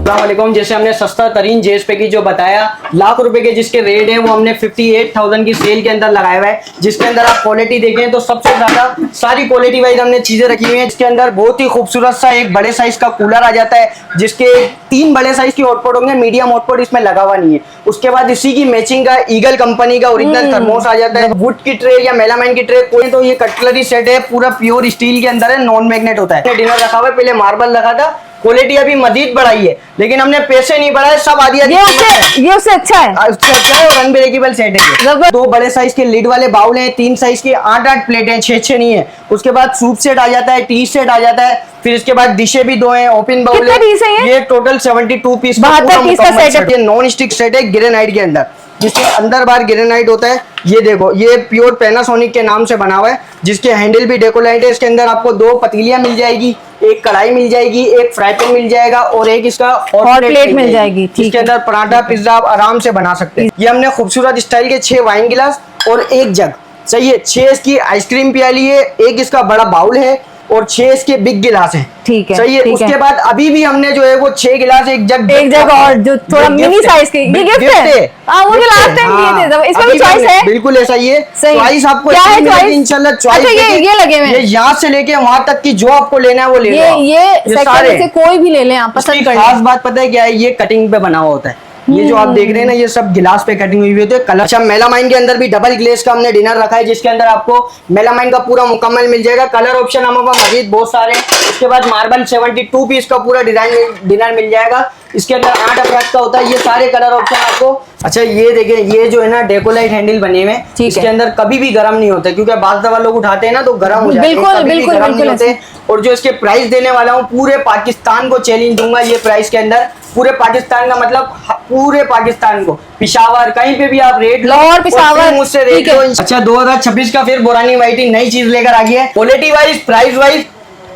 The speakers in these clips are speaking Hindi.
अस्सलाम वालेकुम। जैसे हमने सस्ता तरीन जेएसपी की जो बताया लाख रुपए के जिसके रेट है वो हमने 58,000 की सेल के अंदर लगाया हुआ है, जिसके अंदर आप क्वालिटी देखें तो सबसे ज्यादा सारी क्वालिटी वाइज हमने चीजें रखी हुई है। इसके अंदर बहुत ही खूबसूरत सा एक बड़े साइज का कूलर आ जाता है, जिसके 3 बड़े साइज की हॉटपॉट होंगे, मीडियम हॉटपॉट इसमें लगा हुआ नहीं है। उसके बाद इसी की मैचिंग का ईगल कंपनी का ओरिजिनल थर्मोस आ जाता है। वुड की ट्रे या मेलामाइन की ट्रे कोई तो ये कटलरी सेट है, पूरा प्योर स्टील के अंदर है, नॉन मैग्नेट होता है। डिनर रखा हुआ है, पहले मार्बल लगा था, क्वालिटी अभी मजीद बढ़ाई है, लेकिन हमने पैसे नहीं बढ़ाए, सब आधी आधी ये उससे अच्छा है, उससे अच्छा है और अनब्रेकेबल सेट है। 2 बड़े साइज के लिड वाले बाउल हैं, 3 साइज की 8-8 प्लेटें, 6-6 नहीं है। उसके बाद सूप सेट आ जाता है, टी सेट आ जाता है, फिर इसके बाद डिशे भी 2 हैं, ओपन बाउल है। ये टोटल 72 पीस का सेट है। नॉन स्टिक सेट है ग्रेनाइट के अंदर, जिसके अंदर बाहर ग्रेनाइट होता है। ये देखो, ये प्योर पैनासोनिक के नाम से बना हुआ है, जिसके हैंडल भी डेकोलाइट है। इसके अंदर आपको 2 पतीलियां मिल जाएगी, एक कढ़ाई मिल जाएगी, एक फ्राई पैन मिल जाएगा और एक इसका हॉट प्लेट मिल जाएगी। इसके अंदर पराठा पिज्जा आप आराम से बना सकते हैं। ये हमने खूबसूरत स्टाइल के 6 वाइन गिलास और एक जग, सही है, 6 इसकी आइसक्रीम प्याली है, एक इसका बड़ा बाउल है और 6 इसके बिग गिलास हैं। ठीक है, सही है। उसके बाद अभी भी हमने जो है वो 6 गिलास एक जग और जो थोड़ा मिनी साइज के ये गिफ्ट है। वो जो लास्ट टाइम दिए थे, इसमें भी चॉइस है। बिल्कुल ऐसा ही है, चॉइस आपको क्या है, चॉइस इंशाल्लाह चॉइस। ये लगे हुए हैं, ये यहाँ से लेके वहां तक की जो आपको लेना है वो ले लो। ये सारे से कोई भी ले लें आप पसंद करें। खास बात पता है क्या है, ये कटिंग पे बना हुआ होता है। ये जो आप देख रहे हैं ना, ये सब गिलास पे कटिंग हुई होती है। कलर अच्छा, मेलामाइन के अंदर भी डबल ग्लेज का हमने डिनर रखा है, जिसके अंदर आपको मेलामाइन का पूरा मुकम्मल मिल जाएगा। कलर ऑप्शन हमारे पास मजीद बहुत सारे हैं। उसके बाद मार्बल 72 पीस का पूरा डिजाइन डिनर मिल जाएगा। इसके अंदर 8 अप्रैल का होता है। ये सारे कलर ऑप्शन आपको अच्छा, ये देखिए, ये जो है ना डेकोलाइट हैंडल बने हुए, इसके अंदर कभी भी गर्म नहीं होते, क्योंकि बाज़ दफा लोग उठाते हैं ना तो गर्म हो जाते हैं, गर्म नहीं होते। और जो इसके प्राइस देने वाला हूँ, पूरे पाकिस्तान को चैलेंज दूंगा ये प्राइस के अंदर। पूरे पाकिस्तान का मतलब पूरे पाकिस्तान को, पिशावर कहीं पे भी आप रेट लो, पिशावर मुझसे रेट लो। अच्छा, 2026 का फिर बोरानी वाइटी नई चीज लेकर आ गई है। क्वालिटी वाइज प्राइस वाइज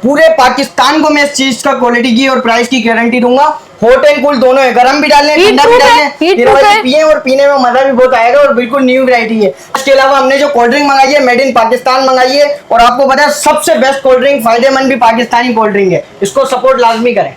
पूरे पाकिस्तान को मैं इस चीज का क्वालिटी की और प्राइस की गारंटी दूंगा। हॉट एंड कूल दोनों है, गरम भी डालने ठंडा भी डालने, पिए और पीने में मजा भी बहुत आएगा और बिल्कुल न्यू वैरायटी है। इसके अलावा हमने जो कोल्ड ड्रिंक मंगाई है, मेड इन पाकिस्तान मंगाई है, और आपको पता है सबसे बेस्ट कोल्ड ड्रिंक, फायदेमंद भी पाकिस्तानी कोल्ड ड्रिंक है। इसको सपोर्ट लाजमी करें।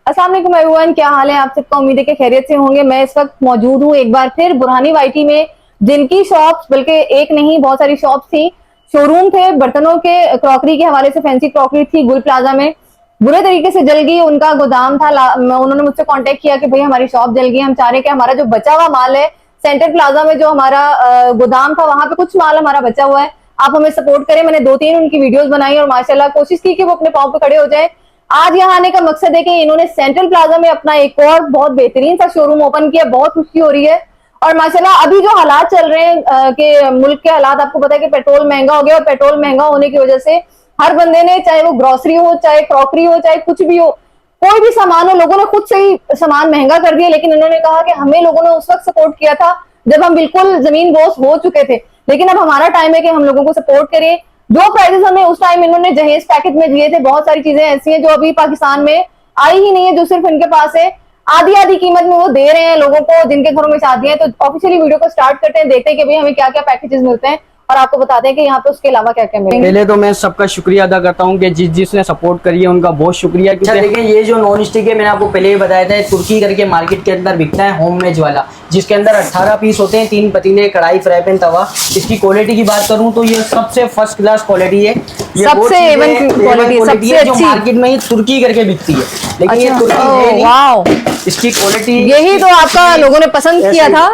अस्सलाम वालेकुम एवरीवन, क्या हाल है आप सबका? उम्मीद है कि खैरियत से होंगे। मैं इस वक्त मौजूद हूँ एक बार फिर बुरहानी वाइटी में, जिनकी शॉप्स बल्कि एक नहीं बहुत सारी शॉप्स थी, शोरूम थे बर्तनों के, क्रॉकरी के हवाले से फैंसी क्रॉकरी थी। गुल प्लाजा में बुरे तरीके से जल गई, उनका गोदाम था। उन्होंने मुझसे कांटेक्ट किया कि भाई हमारी शॉप जल गई, हम चाह रहे हैं कि हमारा जो बचा हुआ माल है, सेंटर प्लाजा में जो हमारा गोदाम था वहां पे कुछ माल हमारा बचा हुआ है, आप हमें सपोर्ट करें। मैंने 2-3 उनकी वीडियोस बनाई और माशाल्लाह कोशिश की कि वो अपने पांव पे खड़े हो जाए। आज यहाँ आने का मकसद है कि इन्होंने सेंट्रल प्लाजा में अपना एक और बहुत बेहतरीन सा शोरूम ओपन किया, बहुत खुशी हो रही है। और माशाल्लाह अभी जो हालात चल रहे हैं कि मुल्क के हालात, आपको पता है कि पेट्रोल महंगा हो गया, और पेट्रोल महंगा होने की वजह से हर बंदे ने, चाहे वो ग्रोसरी हो, चाहे क्रॉकरी हो, चाहे कुछ भी हो, कोई भी सामान हो, लोगों ने खुद से ही सामान महंगा कर दिया। लेकिन इन्होंने कहा कि हमें लोगों ने उस वक्त सपोर्ट किया था जब हम बिल्कुल जमीन बोस हो चुके थे, लेकिन अब हमारा टाइम है कि हम लोगों को सपोर्ट करें। जो प्राइसेस हमें उस टाइम इन्होंने जहेज पैकेज में दिए थे, बहुत सारी चीजें ऐसी हैं जो अभी पाकिस्तान में आई ही नहीं है, जो सिर्फ इनके पास है। आधी कीमत में वो दे रहे हैं लोगों को जिनके घरों में शादियां हैं। तो ऑफिशियली वीडियो को स्टार्ट करते हैं, देखते हैं कि भाई हमें क्या क्या पैकेजेस मिलते हैं और आपको बताते हैं कि यहाँ पे उसके अलावा क्या क्या मिलेगा। पहले तो मैं सबका शुक्रिया अदा करता हूँ कि जिसने सपोर्ट करी है उनका बहुत शुक्रिया। अच्छा देखिए, ये जो नॉन स्टिक है मैंने आपको पहले ही बताया था, तुर्की करके मार्केट के अंदर बिकता है, होम मेज वाला, जिसके अंदर 18 पीस होते हैं, 3 पतीले, कढ़ाई, फ्राई पैन, तवा। इसकी क्वालिटी की बात करूँ तो ये सबसे फर्स्ट क्लास क्वालिटी है, सबसे एवन क्वालिटी है जो मार्केट में तुर्की करके बिकती है, लेकिन ये तुर्की है नहीं। इसकी क्वालिटी यही तो आपका लोगों ने पसंद किया था।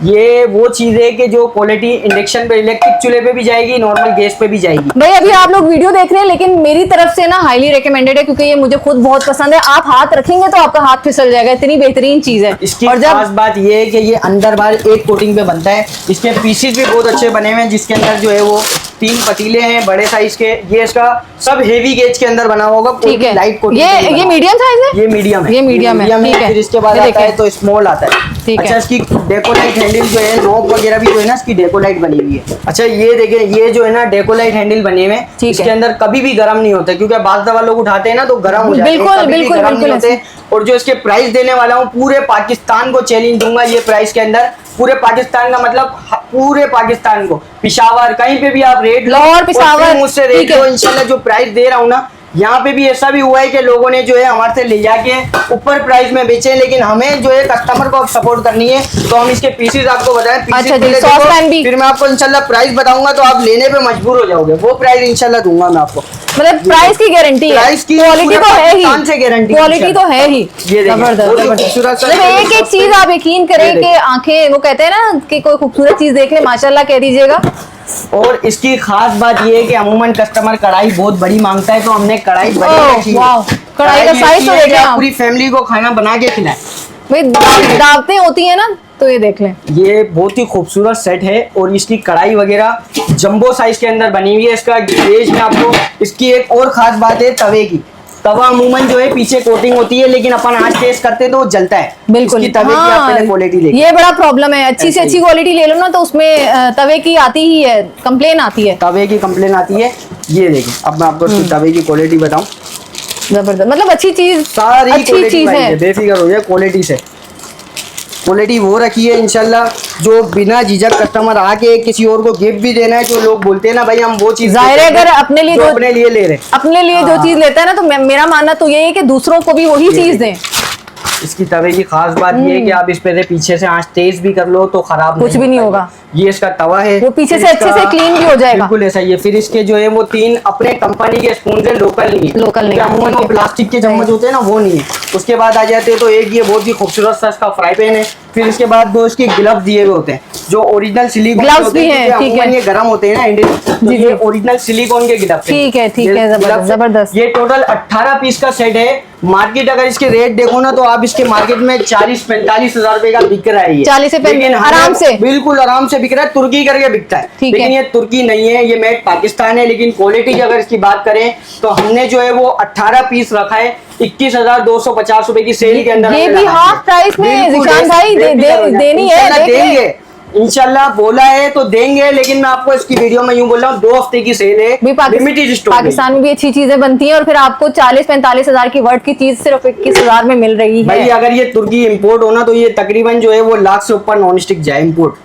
ये वो चीज है कि जो क्वालिटी इंडक्शन पे, इलेक्ट्रिक चूल्हे पे भी जाएगी, नॉर्मल गैस पे भी जाएगी। भाई अभी आप लोग वीडियो देख रहे हैं, लेकिन मेरी तरफ से ना हाईली रिकमेंडेड है, क्योंकि ये मुझे खुद बहुत पसंद है। आप हाथ रखेंगे तो आपका हाथ फिसल जाएगा, इतनी बेहतरीन चीज है। इसकी खास बात ये है कि ये अंदर बाहर एक कोटिंग पे बनता है। इसके पीसेस भी बहुत अच्छे बने हुए हैं, जिसके अंदर जो है वो 3 पतीले हैं बड़े साइज के। ये इसका सब हेवी गेज के अंदर बना होगा, ठीक है। Light coating. ये मीडियम साइज है, ये मीडियम है, ये मीडियम है। फिर इसके बाद आता है तो स्मॉल आता है। ठीक अच्छा है। इसकी डेकोलाइट हैंडल जो है, नॉब वगैरह भी जो है ना इसकी डेकोलाइट बनी हुई है। अच्छा ये देखिए, ये जो है ना डेकोलाइट हैंडल बने हुए हैं, ठीक इसके है। अंदर कभी भी गर्म नहीं होता, क्योंकि बाद दवा लोग उठाते हैं ना तो गर्म हो जाते हैं, बिल्कुल, कभी भी बिल्कुल, गर्म नहीं बिल्कुल होते। और जो इसके प्राइस देने वाला हूँ, पूरे पाकिस्तान को चैलेंज दूंगा ये प्राइस के अंदर। पूरे पाकिस्तान का मतलब पूरे पाकिस्तान को, पिशावर कहीं पे भी आप रेट लो लाहौर, और पिशावर, फिर मुझसे रेट ठीक है। लो, इंशाल्लाह जो प्राइस दे रहा हूँ ना, यहाँ पे भी ऐसा भी हुआ है कि लोगों ने जो है हमारे से ले जाके ऊपर प्राइस में बेचे, लेकिन हमें जो है कस्टमर को सपोर्ट करनी है, तो हम इसके पीसेस आपको बताएं। अच्छा जी, सॉस पैन भी। फिर मैं आपको इंशाल्लाह प्राइस बताऊंगा तो आप लेने पे मजबूर हो जाओगे, वो प्राइस इंशाल्लाह दूंगा मैं आपको। मतलब प्राइस की गारंटी है, प्राइस की क्वालिटी पूरे तो है ही, पाकिस्तान से गारंटी क्वालिटी तो है ही। ये देखिए, जबरदस्त, बहुत ही जबरदस्त। खूबसूरत सा मतलब एक एक चीज आप यकीन ये करें कि देखिए। आंखें, वो कहते हैं ना कि कोई खूबसूरत चीज देख ले माशाल्लाह कह दीजिएगा। और इसकी खास बात ये है कि अमूमन कस्टमर कढ़ाई बहुत बड़ी मांगता है, तो हमने कढ़ाई बड़ी ओह, रखी है। वाह, कढ़ाई का भी साइज ऐसी तो है कि देखें आप आप। पूरी फैमिली को खाना बना के खिलाएं। भाई दावतें होती है ना, तो ये देख लें। ये बहुत ही खूबसूरत सेट है, और इसकी कढ़ाई वगैरह जंबो साइज के अंदर बनी हुई है। इसका गेज में आपको, इसकी एक और खास बात है तवे की। तवा अमूमन जो है पीछे कोटिंग होती है, लेकिन अपन आज टेस्ट करते हैं तो वो जलता है। बिल्कुल, इसकी तवे की आप पहले क्वालिटी देखिए। ये बड़ा प्रॉब्लम है, अच्छी से ऐसे अच्छी ही। क्वालिटी ले लो ना तो उसमें तवे की आती ही है, कंप्लेन आती है। तवे की कंप्लेन आती है। ये देखिए, अब मैं आपको इसकी तवे की क्वालिटी बताऊं। जबरदस्त, मतलब अच्छी चीज, सारी अच्छी क्वालिटी चीज है। बेफिक्र हो जाए, क्वालिटी से क्वालिटी वो रखी है इंशाल्लाह, जो बिना झिझक कस्टमर आके किसी और को गिफ्ट भी देना है। जो लोग बोलते हैं ना भाई हम वो चीज जाहिर है, अगर अपने लिए जो जो अपने लिए ले रहे हैं, अपने लिए जो हाँ। चीज लेता है ना, तो मेरा मानना तो ये है कि दूसरों को भी वही ये चीज देखिए। दें। इसकी तवे की खास बात ये है कि आप इस पे पीछे से आंच तेज भी कर लो तो खराब कुछ भी नहीं होगा। ये इसका तवा है, वो पीछे फिर से अच्छे इसका- से क्लीन भी हो जाएगा। बिल्कुल ऐसा ही है। फिर इसके जो है वो 3 अपने कंपनी के स्पून है, लोकल नहीं है। लोकल नहीं है, अमूमन ठीक वो है। प्लास्टिक के चम्मच होते हैं ना, वो नहीं है। उसके बाद आ जाते हैं तो एक ये बहुत ही खूबसूरत सा इसका फ्राई पैन है। फिर इसके बाद 2 इसके ग्लव्स दिए हुए होते हैं, जो ओरिजिनल सिलिकॉन ग्लव्स होते भी हैं, क्योंकि ठीक है। अमूमन ये गर्म होते हैं ना इंडियन, तो जी, ये जी। ओरिजिनल सिलिकॉन के ग्लव्स हैं। ठीक है, ठीक ये है, जबरदस्त, ग्लव्स हैं। जबरदस्त। ये टोटल 18 पीस का सेट है। मार्केट अगर इसके रेट देखो ना तो आप इसके मार्केट में 40-45 हजार रुपए का बिक रहा है ये। 40 से लेकिन हमें आराम से। बिल्कुल आराम से बिक रहा है, तुर्की करके बिकता है। ठीक लेकिन है। ये तुर्की नहीं है, ये मेड पाकिस्तान है। लेकिन क्वालिटी की अगर इसकी बात करें तो हमने जो है वो 18 पीस रखा है 21,250 रुपए की सेल के अंदर। ये हमने भी लगा हाफ दिया। प्राइस में बिल्कुल, जिशान भाई बेफिक्र हो जाए। देनी है, इंशाल्लाह देख ले। देंगे, इंशाल्लाह बोला है तो देंगे। लेकिन मैं आपको इसकी वीडियो में यूं बोल रहा हूँ, 2 हफ्ते की सेल है, लिमिटेड स्टॉक है। पाकिस्तान में भी अच्छी चीजें बनती हैं, और फिर आपको 40-45 हजार की वर्थ की चीज सिर्फ 21 हजार में मिल रही भाई है। अगर ये तुर्की इंपोर्ट होना तो ये तकरीबन जो है वो लाख से ऊपर नॉन स्टिक जाए इंपोर्ट।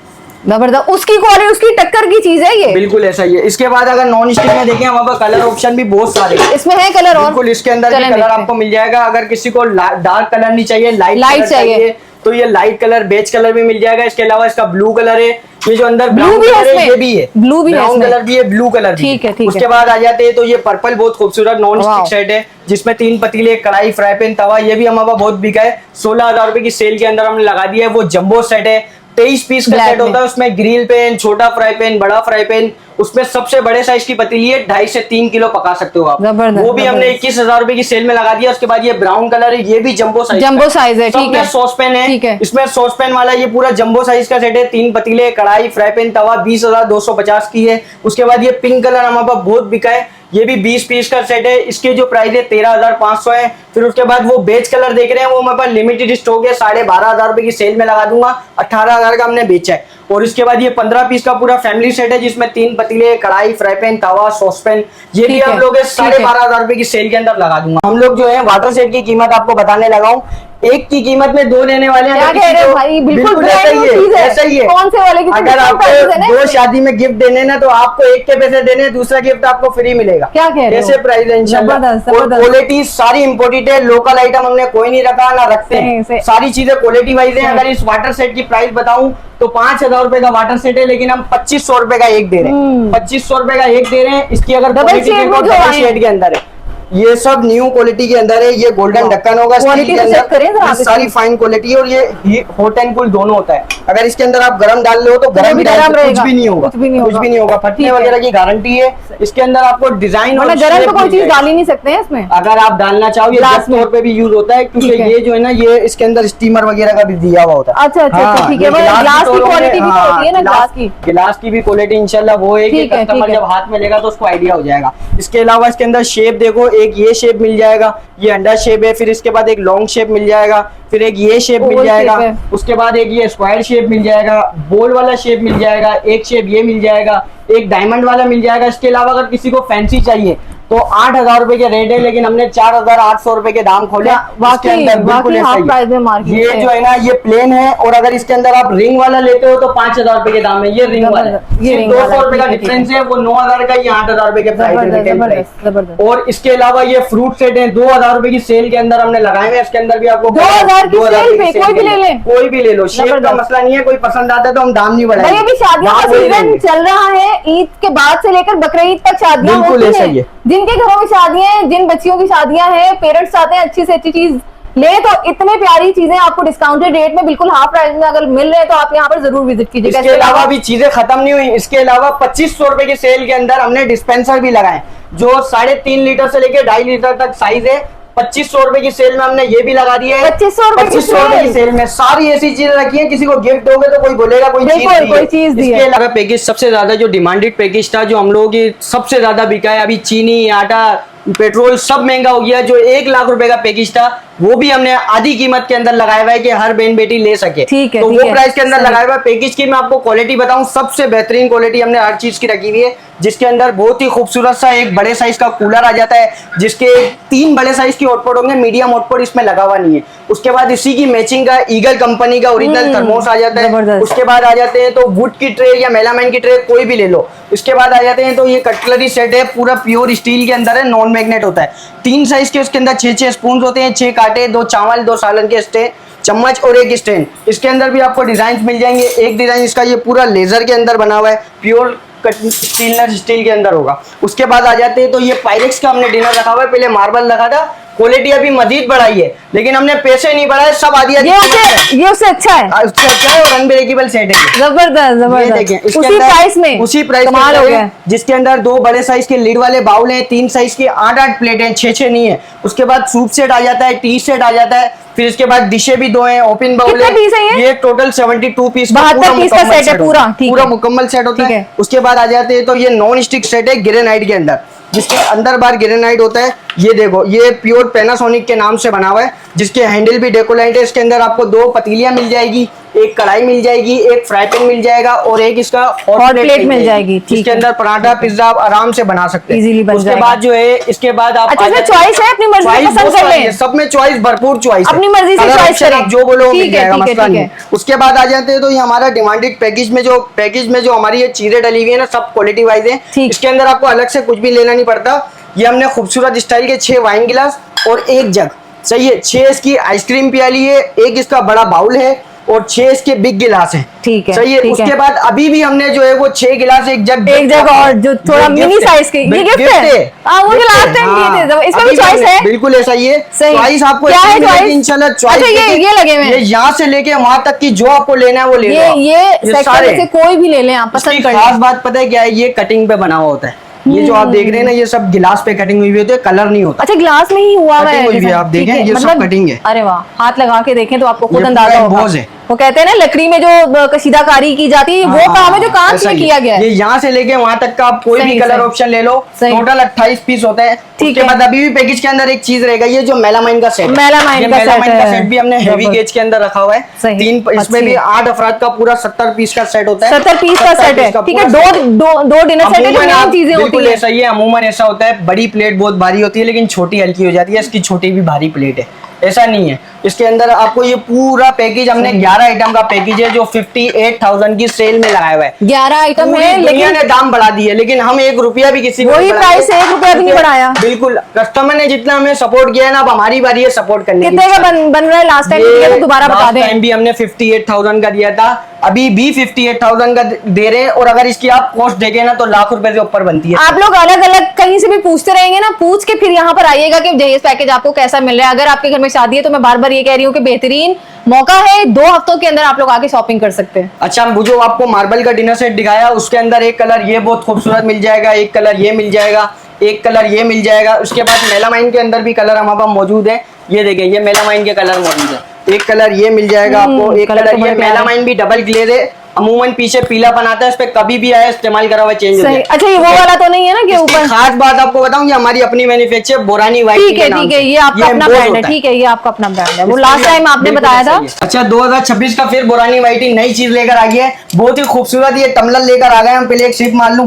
जबरदस्त, उसकी क्वालिटी, उसकी टक्कर की चीज है ये। बिल्कुल ऐसा ही है। इसके बाद अगर नॉन स्टिक में देखें, हमारे पास कलर ऑप्शन भी बहुत सारे हैं। इसमें है कलर, और बिल्कुल इसके अंदर भी चलें कलर देखते हैं। आपको मिल जाएगा। अगर किसी को डार्क कलर नहीं चाहिए, लाइट Light चाहिए। तो ये लाइट कलर, बेज कलर भी मिल जाएगा। इसके अलावा इसका ब्लू कलर है, ये जो अंदर Blue ब्राउन भी है कलर है इसमें। ये भी है, Blue भी है ब्राउन इसमें। कलर भी है, ब्लू कलर भी ठीक है, ठीक है। उसके बाद आ जाते हैं तो ये पर्पल बहुत खूबसूरत नॉन वाह। स्टिक सेट है, जिसमें 3 पतीले, कढ़ाई, फ्राई पैन, तवा। ये भी हमारे पास बहुत बिका है। 16,000 रुपए की सेल के अंदर हमने लगा दिया है। वो जंबो सेट है, 23 पीस का Black सेट होता में। है। उसमें ग्रिल पैन, छोटा फ्राई पैन, बड़ा फ्राई पैन। उसमें सबसे बड़े साइज की पतीली है, 2.5 से 3 किलो पका सकते हो आप। जबरदस्त, वो भी हमने जबरदस्त। 21,000 रुपए की सेल में लगा दिया। उसके बाद ये ब्राउन कलर है, ये भी जंबो साइज जंबो साइज है, ठीक है। सॉस पैन है, ठीक है। इसमें सॉस पैन वाला ये पूरा जंबो साइज का सेट है। 3 पतीले, कढ़ाई, फ्राई पैन, तवा, 20,250 की है। उसके बाद ये पिंक कलर हमारे पास बहुत बिका है, ये भी 20 पीस का सेट है। इसके जो प्राइस है 13,500 है। फिर उसके बाद वो बेज कलर देख रहे हैं, वो हमारे पास लिमिटेड स्टॉक है, 12,500 रुपए की सेल में लगा दूंगा। 18,000 का हमने बेचा है। और इसके बाद ये 15 पीस का पूरा फैमिली सेट है, जिसमें 3 पतीले, कढ़ाई, फ्राई पैन, तवा, सॉस पैन। ये भी ठीक आप है, लोग ठीक है। 12,500 रुपए की सेल के अंदर लगा दूंगा। हम लोग जो है वाटर सेट की कीमत आपको बताने लगा हूँ, एक की कीमत में 2 देने वाले हैं। क्या अगर कह किसी रहे हो को- भाई, बिल्कुल ऐसा brand ही new चीज है, है। ऐसा ही है। कौन से वाले की अगर discount आपको prices है ना 2 इसमें? शादी में गिफ्ट देने ना तो आपको एक के पैसे देने, दूसरा गिफ्ट आपको फ्री मिलेगा। क्या कह रहे हो? ऐसे प्राइस है इंशाल्लाह। जबरदस्त, और जबरदस्त। क्वालिटी सारी इंपोर्टेड है, लोकल आइटम हमने कोई नहीं रखा ना रखते सही, हैं। सही। सारी चीजें क्वालिटी वाइज है। सही। अगर इस वाटर सेट की प्राइस बताऊं तो 5,000 रुपए का वाटर सेट है, लेकिन हम 2,500 रुपए का एक दे रहे हैं। 2,500 रुपए का एक दे रहे हैं। इसकी अगर डबल क्वालिटी शेड देखो, में जो डबल आए शेड के अंदर है। ये सब न्यू क्वालिटी के अंदर है। ये गोल्डन ढक्कन होगा स्टील क्वालिटी के तो चेक करें अंदर। जरा ये आप सारी इसकी। फाइन क्वालिटी है। और ये हॉट एंड कूल दोनों होता है। अगर इसके अंदर आप गरम डाल लो तो भी गरम भी डाल गरम कुछ रहेगा, भी नहीं होगा, कुछ भी नहीं होगा। कुछ भी नहीं होगा। फटने ठीक है। वगैरह की गारंटी है। इसके अंदर आपको डिजाइन और वरना गरम shape तो कोई मिल चीज जाएगी। डाल ही नहीं सकते हैं इसमें। अगर आप डालना चाहो, ये ग्लास जग में। तौर पे भी यूज होता है, क्योंकि ठीक है। ये जो है ना, ये इसके अंदर स्टीमर वगैरह का भी दिया हुआ होता है। अच्छा, अच्छा, अच्छा, ठीक है। ये वो ग्लास की तौर पे- क्वालिटी भी तो हाँ, होती है ना, ग्लास की। गिलास की भी क्वालिटी इंशाल्लाह वो है कि ठीक है, कस्टमर ठीक है। जब हाथ में लेगा तो उसको आइडिया हो जाएगा। इसके अलावा इसके अंदर शेप देखो, एक ये शेप मिल जाएगा, ये अंडा शेप है, फिर इसके बाद एक लॉन्ग शेप मिल जाएगा, फिर एक ये शेप मिल ओवल जाएगा, शेप है। उसके बाद एक ये स्क्वायर शेप मिल जाएगा, बोल वाला शेप मिल जाएगा, एक शेप ये मिल जाएगा, एक डायमंड वाला मिल जाएगा। इसके अलावा अगर किसी को फैंसी चाहिए तो 8,000 रुपए के रेट है, लेकिन हमने 4,800 रुपए के दाम खोले। इसके अंदर बिल्कुल ऐसा हाफ ही प्राइस में है। मार्केट ये जो है ना ये प्लेन है, और अगर इसके अंदर आप रिंग वाला लेते हो तो 5,000 रुपए के दाम है। ये रिंग वाला है, ये रिंग 200 वाला, रुपए का ठीक है, डिफरेंस है, वो 9,000 का, ये 8,000 रुपए के प्राइस है, रिटेल प्राइस। जबरदस्त। और इसके अलावा ये फ्रूट सेट है, 2,000 रुपए की सेल के अंदर हमने लगाए हुए हैं। इसके अंदर भी आपको 2,000 की 2,000 सेल की पे सेल कोई भी के ले अंदर। लें? कोई भी ले लो, शेप का जबरदस्त। मसला नहीं है, कोई पसंद आता है तो हम दाम नहीं भाई बढ़ाएंगे। अभी शादियों का दाम वही सीजन रहेंगे। चल रहा है, ईद के बाद से लेकर बकरीद तक शादियां बिल्कुल होती ऐसा हैं। ही है। जिनके घरों में शादियां हैं, जिन बच्चियों की शादियां हैं, पेरेंट्स चाहते हैं अच्छी से अच्छी चीज ले, तो इतने प्यारी चीजें आपको डिस्काउंटेड रेट में बिल्कुल हाफ प्राइस में अगर मिल रहे हैं तो आप यहाँ पर जरूर विजिट कीजिएगा। इसके अलावा भी चीजें खत्म नहीं हुई। इसके अलावा 2,500 रुपए की सेल के अंदर हमने डिस्पेंसर भी लगाए, जो 3.5 लीटर से लेके 2.5 लीटर तक साइज है। 2,500 रुपए की सेल में हमने ये भी लगा दिया है। 2,500 रुपए की 2,500 रुपए की सेल में सारी ऐसी चीजें रखी है, किसी को गिफ्ट दोगे तो कोई बोलेगा कोई चीज बिल्कुल, दी है। कोई चीज दी है। इसके अलावा पैकेज सबसे ज्यादा जो डिमांडेड पैकेज था, जो हम लोगों की सबसे ज्यादा बिका है, अभी चीनी, आटा, पेट्रोल सब महंगा हो गया, जो 1 लाख रुपए का पैकेज था वो भी हमने आधी कीमत के अंदर लगाया हुआ है कि हर बहन बेटी ले सके। ठीक है, तो ठीक वो है, प्राइस के अंदर सही। लगाया हुआ है। पैकेज की मैं आपको क्वालिटी बताऊं, सबसे बेहतरीन क्वालिटी हमने हर चीज की रखी हुई है, जिसके अंदर बहुत ही खूबसूरत सा एक बड़े साइज का कूलर आ जाता है, जिसके 3 बड़े साइज की हॉटपॉट होंगे, मीडियम हॉटपॉट इसमें लगा हुआ नहीं है। उसके बाद इसी की मैचिंग का ईगल कंपनी का ओरिजिनल थर्मोस आ जाता है। जबरदस्त। उसके बाद आ जाते हैं तो वुड की ट्रे या मेलामाइन की ट्रे कोई भी ले लो। उसके बाद आ जाते हैं तो ये कटलरी सेट है, पूरा प्योर स्टील के अंदर है, नॉन मैग्नेट होता है। 3 साइज के उसके अंदर 6 स्पून होते हैं, 6 कांटे, 2 चावल, 2 सालन के स्टे चम्मच और एक स्टैंड। इसके अंदर भी आपको डिजाइन मिल जाएंगे। एक डिजाइन इसका ये पूरा लेजर के अंदर बना हुआ है, प्योर स्टेनलेस स्टील के अंदर होगा। उसके बाद आ जाते हैं तो ये पायरेक्स का हमने डिनर रखा हुआ है, पहले मार्बल रखा था, क्वालिटी अभी मजीद बढ़ाई है, लेकिन हमने पैसे नहीं बढ़ाए, सब आधी आधी ये उससे अच्छा है, उससे अच्छा है, और अनब्रेकेबल सेट है ये। जबरदस्त ये जबरदस्त। देखें, इसके उसी अंदर- प्राइस में, उसी प्राइस कमाल हो गया। जिसके अंदर 2 बड़े साइज के लीड वाले बाउल हैं, 3 साइज की 8-8 प्लेटें, 6-6 नहीं है। उसके बाद सूप सेट आ जाता है, टी सेट आ जाता है, फिर इसके बाद डिशे भी 2 हैं, ओपन बाउल कितने पीस है ये? टोटल 72 पीस 72 पीस का सेट है पूरा, ठीक पूरा है। मुकम्मल सेट होता ठीक है। है। उसके बाद आ जाते हैं तो ये नॉन स्टिक सेट है ग्रेनाइट के अंदर, जिसके अंदर बार ग्रेनाइट होता है। ये देखो, ये प्योर पैनासोनिक के नाम से बना हुआ है, जिसके हैंडल भी डेकोलाइट है। इसके अंदर आपको 2 पतीलियां मिल जाएगी, एक कढ़ाई मिल जाएगी, एक फ्राई पैन मिल जाएगा, और एक इसका हॉट प्लेट मिल जाएगी, ठीक इसके है। अंदर पराठा पिज्जा आप आराम से बना सकते Easily हैं। बन उसके जाएगा। बाद जो है, इसके बाद आप अच्छा, आ इसमें जाते हैं- choice है, अपनी मर्जी से Choice पसंद बहुत कर सारी लें। है, सब में चॉइस भरपूर चॉइस अपनी मर्जी से Colour choice option करें। आप जो बोलो ठीक मिल है, जाएगा, ठीक है, मसला ठीक नहीं है। है। उसके बाद आ जाते हैं तो ये हमारा डिमांडेड पैकेज में जो हमारी ये चीजें डली हुई है ना, सब क्वालिटी वाइज है। ठीक। इसके अंदर आपको अलग से कुछ भी लेना नहीं पड़ता। ये हमने खूबसूरत स्टाइल के 6 वाइन गिलास और 1 जग, सही है, 6 इसकी आइसक्रीम प्याली है, 1 इसका बड़ा बाउल है, और 6 इसके बिग गिलास हैं। ठीक है, सही है। ठीक उसके है। बाद अभी भी हमने जो है वो 6 गिलास, 1 जग और जो थोड़ा मिनी साइज के, ये गिफ्ट है। हाँ, वो जो लास्ट टाइम दिए थे, इसमें भी चॉइस है। बिल्कुल ऐसा ही है। सही। चॉइस आपको क्या है choice? इंशाल्लाह चॉइस। अच्छा, ये लगे हुए हैं। ये यहाँ से लेके वहां तक की जो आपको लेना है वो ले लो आप। ये सेक्टर सारे। में से कोई भी ले लें आप, इसकी पसंद कर खास लें। बात पता है क्या है, ये कटिंग पे बना हुआ होता है। ये जो आप देख रहे हैं ना, ये सब गिलास पे कटिंग हुई होती है, कलर नहीं होता। अच्छा, ग्लास में ही हुआ हुआ कटिंग है हुई हुई है, डिजाइन। आप देखें, ठीक है, ये सब कटिंग है। अरे वाह, हाथ लगा के देखें तो आपको खुद ये अंदाजा पूरा होगा। बोझ है। वो कहते हैं ना, लकड़ी में जो कशीदाकारी की जाती है, वो काम है जो कांच ऐसा में ही किया गया ये है। यहाँ से लेके वहां तक का आप कोई सही, भी कलर सही। ऑप्शन ले लो। सही। टोटल 28 पीस होते हैं। ठीक उसके है। बाद अभी भी पैकेज के अंदर एक चीज रहेगा, ये जो मेलामाइन का सेट, मेलामाइन का मेलामाइन सेट का है। सेट भी हमने हेवी जबरदस्त। गेज के अंदर रखा हुआ है। सही। 3 इसमें अच्छी। भी 8 अफराद का पूरा 70 पीस का सेट होता है। 70 पीस का 70 सेट है, पीस का ठीक है। पूरा set। दो डिनर सेट है, जो अमूमन मेन आप- चीजें होती बिल्कुल है। ऐसा ही है, अमूमन ऐसा होता है, बड़ी प्लेट बहुत भारी होती है, लेकिन छोटी हल्की हो जाती है। इसकी छोटी भी भारी प्लेट है, ऐसा नहीं है। इसके अंदर आपको ये पूरा पैकेज, हमने 11 आइटम का पैकेज है, जो 58,000 की सेल में लगाया हुआ है। 11 आइटम पूरी है, दुनिया लेकिन ने दाम बढ़ा दिए, लेकिन हम 1 रुपया भी किसी को वही नहीं बढ़ाएंगे। प्राइस है, 1 रुपया भी नहीं बढ़ाया। बिल्कुल, कस्टमर ने जितना हमें सपोर्ट किया है ना, अब हमारी बारी है सपोर्ट करने की। कितने का बन रहा है लास्ट टाइम? तो दोबारा बता दें। टाइम भी हमने 58,000 का दिया था, अभी भी 58,000 का दे रहे हैं, और अगर इसकी आप कॉस्ट देखें ना तो लाख रुपए से ऊपर बनती है। आप लोग अलग अलग कहीं से भी पूछते रहेंगे ना, पूछ के फिर यहाँ पर आइएगा कि जहेज पैकेज आपको कैसा मिल रहा है। अगर आपके घर में शादी है तो मैं बार बार ये कह रही हूँ कि बेहतरीन मौका है, 2 हफ्तों के अंदर आप लोग आके शॉपिंग कर सकते हैं। अच्छा, वो जो आपको मार्बल का डिनर सेट दिखाया, उसके अंदर एक कलर ये बहुत खूबसूरत मिल जाएगा, एक कलर ये मिल जाएगा, एक कलर ये मिल जाएगा। उसके बाद मेलामाइन के अंदर भी कलर हमारे पास मौजूद है। ये देखें, ये मेलामाइन के कलर मौजूद है। एक कलर ये मिल जाएगा आपको, एक कलर कलर तो बड़े ये प्यारे। मेलामाइन भी डबल ग्लेज है, अमूमन पीछे पीलापन आता है, इस पे कभी भी आया इस्तेमाल करा हुआ चेंज हो सही। जाए। अच्छा, ये वो वाला तो नहीं है ना कि ऊपर? खास बात आपको बताऊं, ये हमारी अपनी मैन्युफैक्चर बोरानी वाइट। ठीक है, ये आपका अपना ब्रांड है। ठीक है, ये आपका अपना ब्रांड है, वो लास्ट टाइम आपने बताया था। अच्छा, 2026 का फिर बोरानी वाइटी नई चीज लेकर आ गया है, बहुत ही खूबसूरत ये टम्बलर लेकर आ गए हम। पहले एक सिप मार लूं।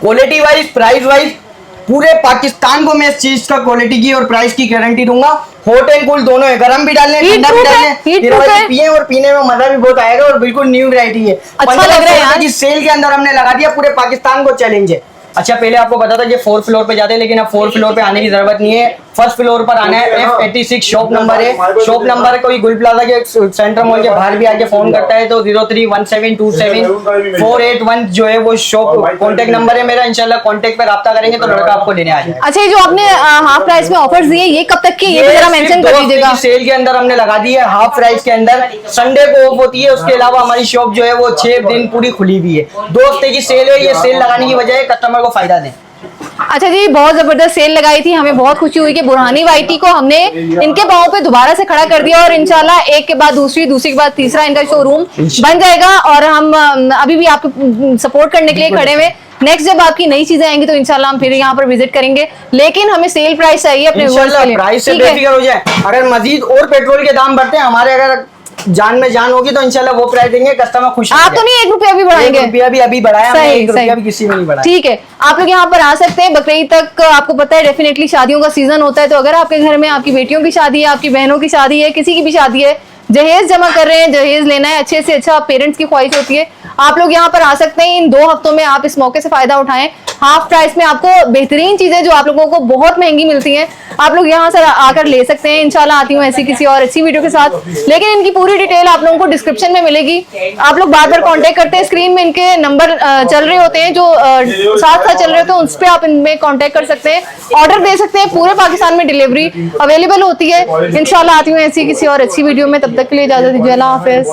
क्वालिटी वाइज, प्राइस वाइज पूरे पाकिस्तान को मैं इस चीज का क्वालिटी की और प्राइस की गारंटी दूंगा। हॉट एंड कूल दोनों है, गर्म भी डालने ठंडा भी डालने, पिए और पीने में मजा भी बहुत आएगा और बिल्कुल न्यू वैरायटी है। अच्छा लग रहा है यार। की सेल के अंदर हमने लगा दिया, पूरे पाकिस्तान को चैलेंज है। अच्छा, पहले आपको बता था कि 4th फ्लोर पे जाते हैं, लेकिन अब 4th फ्लोर पे आने की जरूरत नहीं है। फर्स्ट फ्लोर पर आना है। F86 शॉप नंबर है। शॉप नंबर कोई गुल प्लाजा के सेंटर मॉल के बाहर भी आके फोन करता है तो 0317274881 जो है वो शॉप कॉन्टेक्ट नंबर है मेरा। इंशाल्लाह कॉन्टेक्ट पे राब्ता करेंगे तो लड़का आपको लेने आ जाएगा। अच्छा, ये जो आपने हाफ प्राइस में ऑफर्स दिए, ये कब तक के, ये भी जरा मेंशन कर दीजिएगा। सेल के अंदर हमने लगा दी है हाफ प्राइस के अंदर। संडे को ऑफ होती है, उसके अलावा हमारी शॉप जो है वो 6 दिन पूरी खुली हुई है। 2 हफ्ते की सेल है, ये सेल लगाने की वजह है कस्टमर को फायदा दें। अच्छा जी, बहुत जबरदस्त सेल लगाई थी, हमें बहुत खुशी हुई कि बुरहानी वाइटी को हमने इनके पांव पे दोबारा से खड़ा कर दिया और इंशाल्लाह एक के बाद दूसरी के बाद तीसरा इनका शोरूम बन जाएगा। और हम अभी भी आपको सपोर्ट करने के लिए खड़े हुए। नेक्स्ट जब आपकी नई चीजें आएंगी तो इंशाल्लाह हम फिर यहाँ पर विजिट करेंगे, लेकिन हमें सेल प्राइस चाहिए अपने व्यूअर्स के लिए। प्राइस से बेफिक्र हो जाए। अगर मजीद और पेट्रोल के दाम बढ़ते हैं, हमारे अगर जान में जान होगी तो इंशाल्लाह वो प्राइस देंगे, कस्टमर खुश। आप तो नहीं 1 रुपया भी बढ़ाएंगे? 1 रुपया भी अभी बढ़ाया हमने, 1 रुपया भी किसी में नहीं बढ़ाया। ठीक है, आप लोग यहाँ पर आ सकते हैं। बकरीद तक आपको पता है डेफिनेटली शादियों का सीजन होता है, तो अगर आपके घर में आपकी बेटियों की शादी है, आपकी बहनों की शादी है, किसी की भी शादी है, जहेज जमा कर रहे हैं, जहेज लेना है, अच्छे से अच्छा पेरेंट्स की ख्वाहिश होती है, आप लोग यहाँ पर आ सकते हैं। इन 2 हफ्तों में आप इस मौके से फायदा उठाएं। हाफ प्राइस में आपको बेहतरीन चीजें जो आप लोगों को बहुत महंगी मिलती हैं, आप लोग यहाँ से आकर ले सकते हैं। इंशाल्लाह आती हूँ ऐसी किसी और अच्छी वीडियो के साथ, लेकिन इनकी पूरी डिटेल आप लोगों को डिस्क्रिप्शन में मिलेगी। आप लोग बार बार कांटेक्ट करते हैं, स्क्रीन में इनके नंबर चल रहे होते हैं जो साथ साथ चल रहे होते हैं, उस पर आप इनमें कांटेक्ट कर सकते हैं, ऑर्डर दे सकते हैं। पूरे पाकिस्तान में डिलीवरी अवेलेबल होती है। इंशाल्लाह आती हूँ ऐसी किसी और अच्छी वीडियो में, तब तक के लिए इजाजत दीजिए। अल्लाह हाफिज।